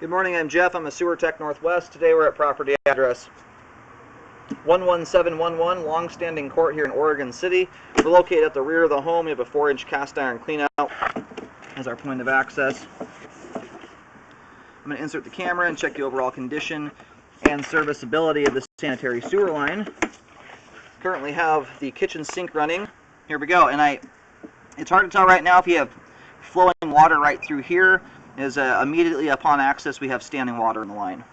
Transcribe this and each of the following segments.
Good morning, I'm Jeff. I'm a sewer tech Northwest. Today we're at property address 11711 Longstanding Court here in Oregon City. We're located at the rear of the home. We have a 4-inch cast iron cleanout as our point of access. I'm going to insert the camera and check the overall condition and serviceability of the sanitary sewer line. Currently have the kitchen sink running. Here we go. And it's hard to tell right now if you have flowing water right through here. Immediately upon access we have standing water in the line.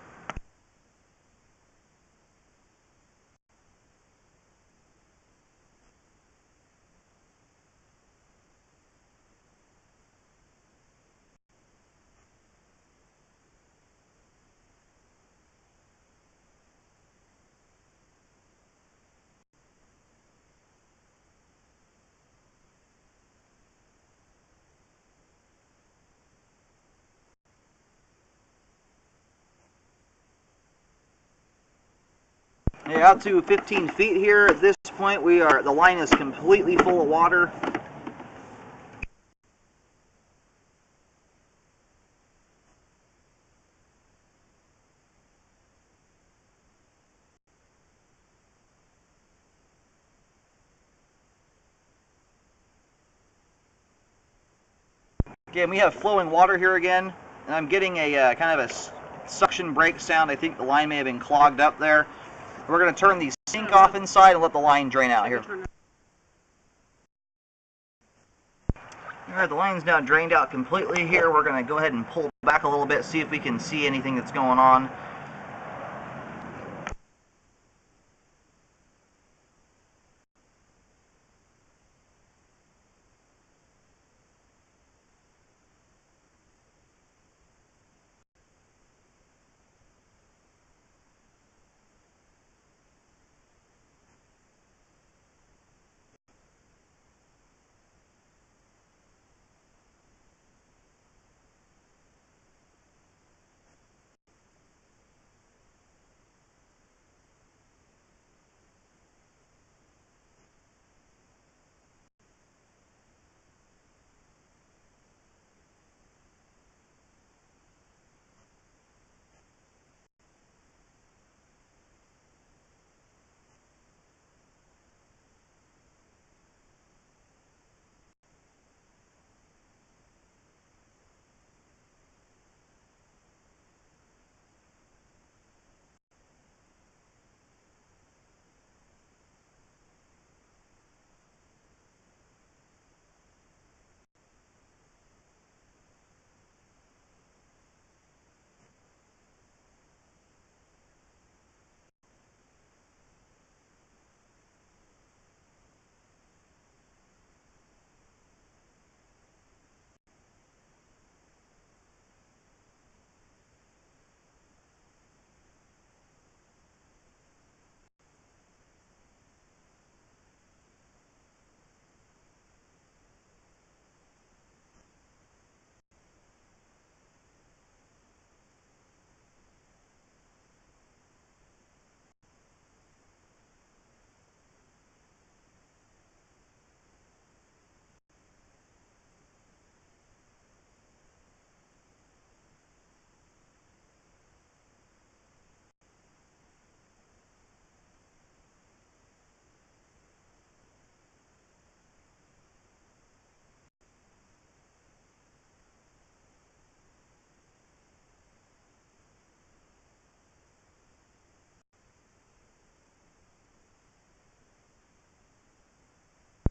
Yeah, out to 15 feet here. At this point, the line is completely full of water. Again, we have flowing water here again, and I'm getting a kind of a suction brake sound. I think the line may have been clogged up there. We're going to turn the sink off inside and let the line drain out here. Alright, the line's now drained out completely here. We're going to go ahead and pull back a little bit, see if we can see anything that's going on.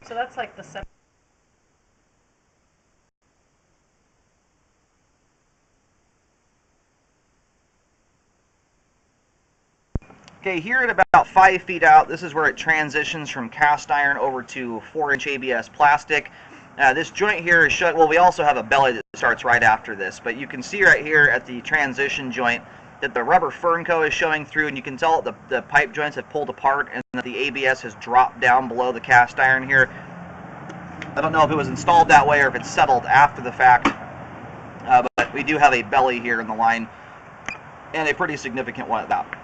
So that's like the seven. Okay, here at about 5 feet out, this is where it transitions from cast iron over to 4-inch ABS plastic. This joint here is shut. Well, we also have a belly that starts right after this, but you can see right here at the transition joint that the rubber Fernco is showing through, and you can tell that the pipe joints have pulled apart and that the ABS has dropped down below the cast iron here. I don't know if it was installed that way or if it's settled after the fact, but we do have a belly here in the line, and a pretty significant one at that.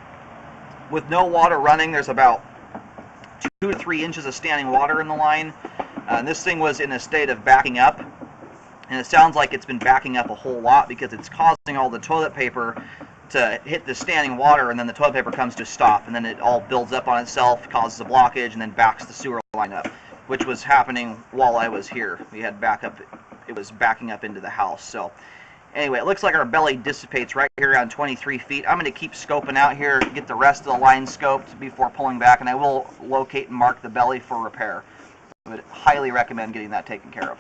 With no water running, there's about 2 to 3 inches of standing water in the line. This thing was in a state of backing up, And it sounds like it's been backing up a whole lot because it's causing all the toilet paper to hit the standing water, and then the toilet paper comes to stop, and then it all builds up on itself, causes a blockage, and then backs the sewer line up, which was happening while I was here. We had backup, it was backing up into the house. So anyway, it looks like our belly dissipates right here around 23 feet. I'm going to keep scoping out here, get the rest of the line scoped before pulling back, and I will locate and mark the belly for repair. I would highly recommend getting that taken care of.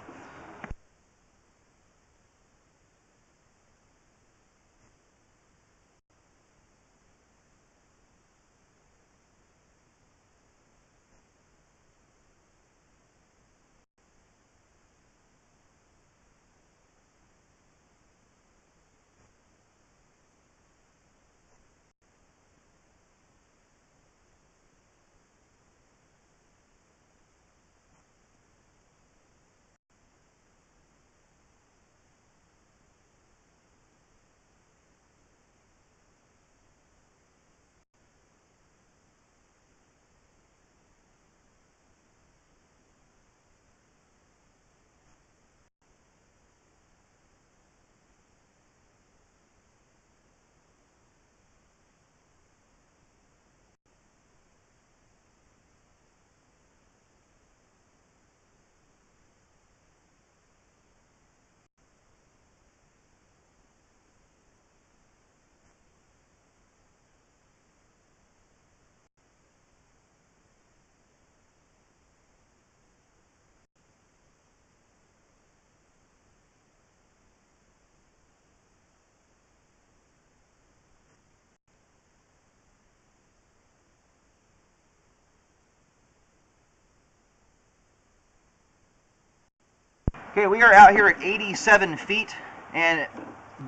Okay, we are out here at 87 feet, and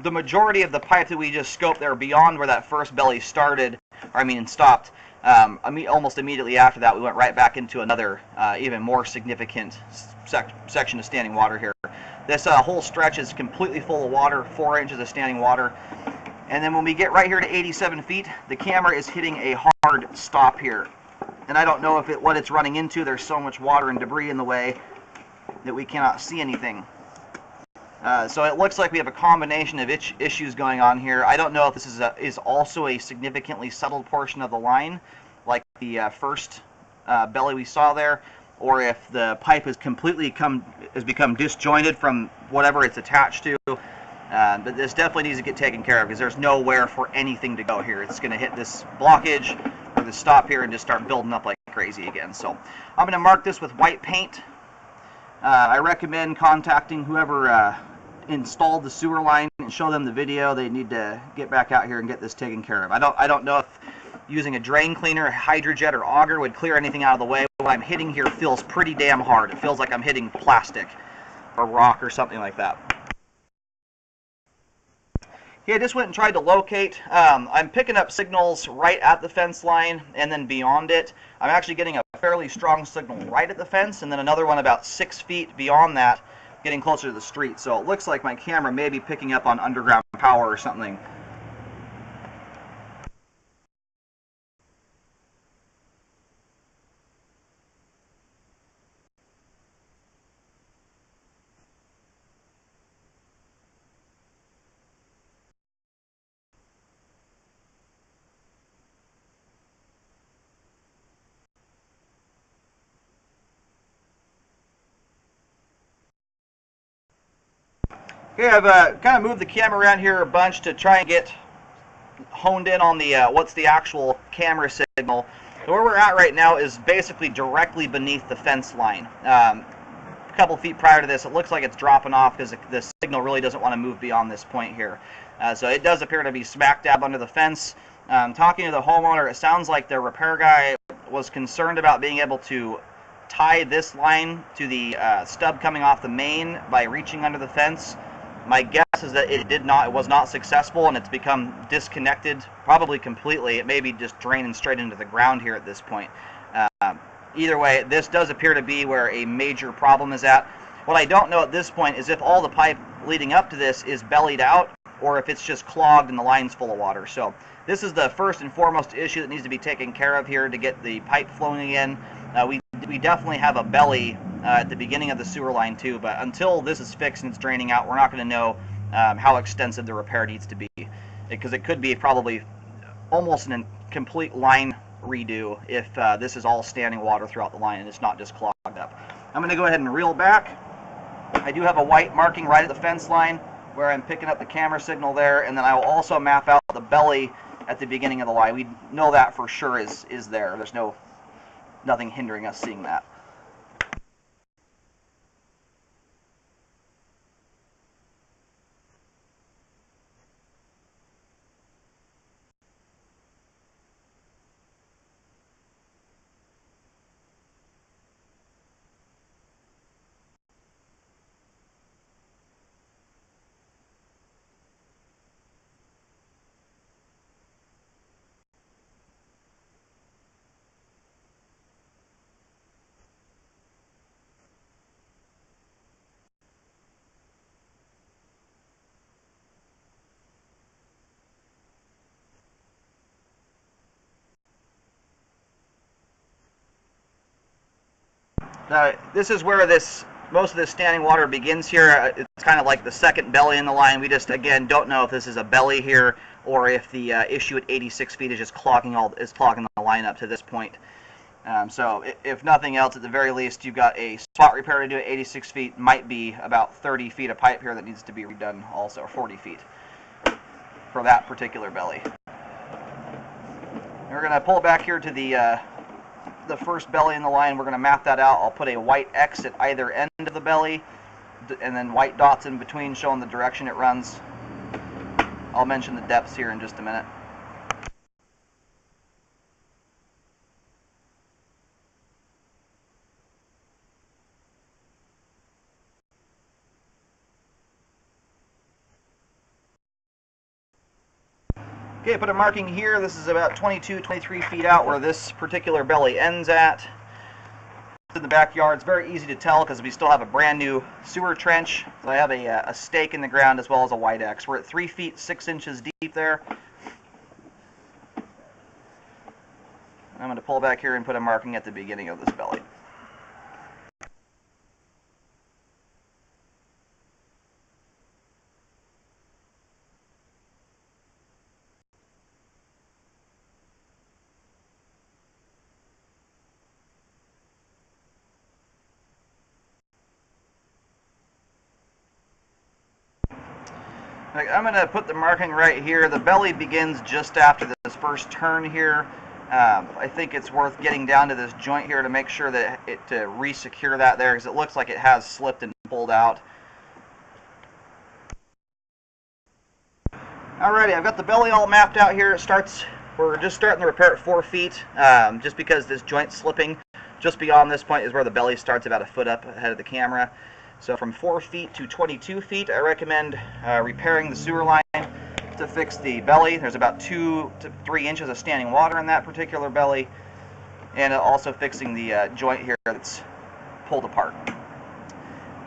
the majority of the pipe that we just scoped there beyond where that first belly started, or I mean stopped, almost immediately after that we went right back into another even more significant section of standing water here. This whole stretch is completely full of water, 4 inches of standing water. And then when we get right here to 87 feet, the camera is hitting a hard stop here. And I don't know if what it's running into. There's so much water and debris in the way that we cannot see anything. So it looks like we have a combination of issues going on here. I don't know if this is also a significantly settled portion of the line, like the first belly we saw there, or if the pipe has become disjointed from whatever it's attached to. But this definitely needs to get taken care of because there's nowhere for anything to go here. It's going to hit this blockage or the stop here and just start building up like crazy again. So I'm going to mark this with white paint. I recommend contacting whoever installed the sewer line and show them the video. They need to get back out here and get this taken care of. I don't know if using a drain cleaner, Hydrojet, or auger would clear anything out of the way. What I'm hitting here feels pretty damn hard. It feels like I'm hitting plastic or rock or something like that. Yeah, I just went and tried to locate. I'm picking up signals right at the fence line and then beyond it. I'm actually getting a fairly strong signal right at the fence and then another one about 6 feet beyond that, getting closer to the street. So it looks like my camera may be picking up on underground power or something. Okay, I've kind of moved the camera around here a bunch to try and get honed in on the what's the actual camera signal. So where we're at right now is basically directly beneath the fence line. A couple feet prior to this, it looks like it's dropping off because the signal really doesn't want to move beyond this point here. So it does appear to be smack dab under the fence. Talking to the homeowner, it sounds like the repair guy was concerned about being able to tie this line to the stub coming off the main by reaching under the fence. My guess is that it was not successful, and it's become disconnected, probably completely. It may be just draining straight into the ground here at this point. Either way, this does appear to be where a major problem is at. What I don't know at this point is if all the pipe leading up to this is bellied out, or if it's just clogged and the line's full of water. So this is the first and foremost issue that needs to be taken care of here to get the pipe flowing again. We definitely have a belly at the beginning of the sewer line too, but until this is fixed and it's draining out, we're not going to know how extensive the repair needs to be, because it could be probably almost an complete line redo if this is all standing water throughout the line and it's not just clogged up. I'm going to go ahead and reel back. I do have a white marking right at the fence line where I'm picking up the camera signal there, and then I will also map out the belly at the beginning of the line. We know that for sure is there. There's nothing hindering us seeing that. This is where most of this standing water begins here. It's kind of like the second belly in the line. We just, again, don't know if this is a belly here or if the issue at 86 feet is just clogging the line up to this point. So if nothing else, at the very least, you've got a spot repair to do at 86 feet. Might be about 30 feet of pipe here that needs to be redone also, or 40 feet for that particular belly. And we're going to pull it back here to the first belly in the line. We're going to map that out. I'll put a white X at either end of the belly and then white dots in between showing the direction it runs. I'll mention the depths here in just a minute. Okay, put a marking here. This is about 22, 23 feet out where this particular belly ends at. In the backyard, it's very easy to tell because we still have a brand new sewer trench. So I have a stake in the ground as well as a white X. We're at 3 feet 6 inches deep there. I'm going to pull back here and put a marking at the beginning of this belly. I'm going to put the marking right here. The belly begins just after this first turn here. I think it's worth getting down to this joint here to make sure that to re-secure that there, because it looks like it has slipped and pulled out. Alrighty, I've got the belly all mapped out here. We're just starting the repair at 4 feet, just because this joint's slipping. Just beyond this point is where the belly starts, about a foot up ahead of the camera. So from 4 feet to 22 feet, I recommend repairing the sewer line to fix the belly. There's about 2 to 3 inches of standing water in that particular belly, and also fixing the joint here that's pulled apart.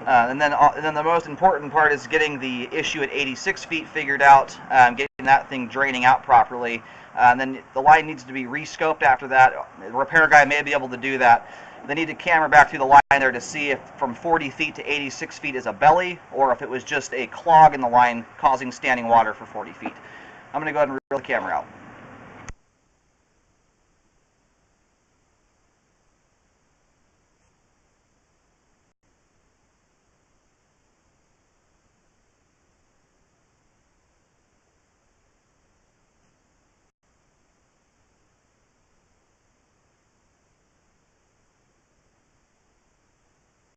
And then the most important part is getting the issue at 86 feet figured out, getting that thing draining out properly. And then the line needs to be re-scoped after that. The repair guy may be able to do that. They need to camera back through the line there to see if from 40 feet to 86 feet is a belly, or if it was just a clog in the line causing standing water for 40 feet. I'm going to go ahead and reel the camera out.